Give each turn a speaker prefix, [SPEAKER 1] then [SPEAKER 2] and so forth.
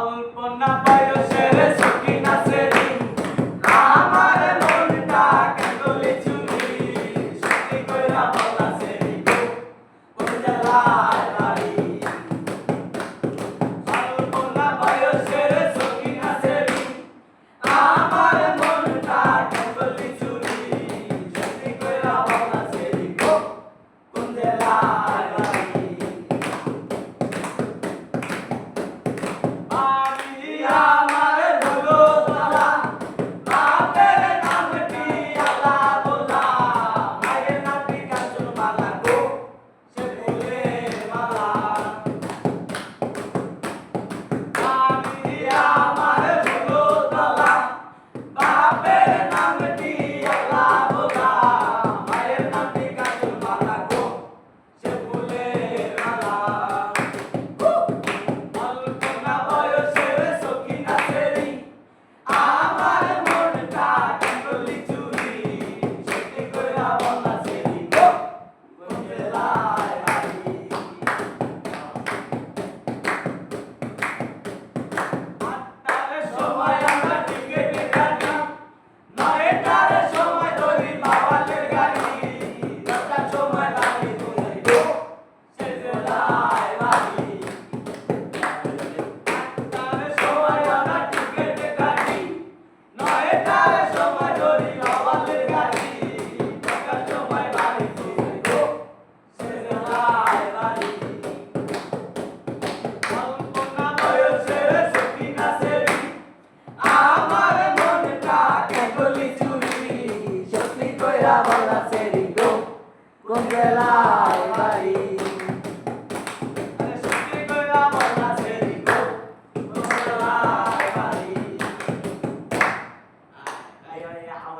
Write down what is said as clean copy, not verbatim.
[SPEAKER 1] অল্পনা বয়সের সুখী নাচেরি আমার মনটা কেবলি চুরি সত্যি কইরা বলা সেরি কোন জেলায় বাড়ি অল্পনা বয়সের সুখী নাচেরি আমার মনটা কেবলি চুরি সত্যি কইরা বলা সেরি কোন জেলায় বাড়ি আমার হলো তালা বাপের নামটি আলা বলা মায়ের নামটি কাঞ্চন মালা গো সে ফুলের মালা আমার হলো তালা বাপের নামটি আলা বলা মায়ের নামটি কাঞ্চন মালা গো সে ফুলের মালা অল্পনা বয়সের সখী নাচেরি আমার মনটা কেবলি চুরি সত্যি কইরা বলা সেরি গো কোন জেলায় বাড়ি আটটার সময় আমরা টিকেটে কাটি নয়টার সময় ধরি বাওয়ালের গাড়ি 10টার সময় বাড়ি ধরি গো সে জেলায় বাড়ি আটটার সময় আমরা টিকেটে কাটি নয়টার সময় ধরি বাওয়ালের গাড়ি 10টার সময় বাড়ি ধরি গো সে জেলায় বাড়ি অল্পনা বয়সের সখী নাচেরি আমার মনটা কেবলি চুরি সত্যি কইরা বলা সেরি গো কোন জেলায় বাড়ি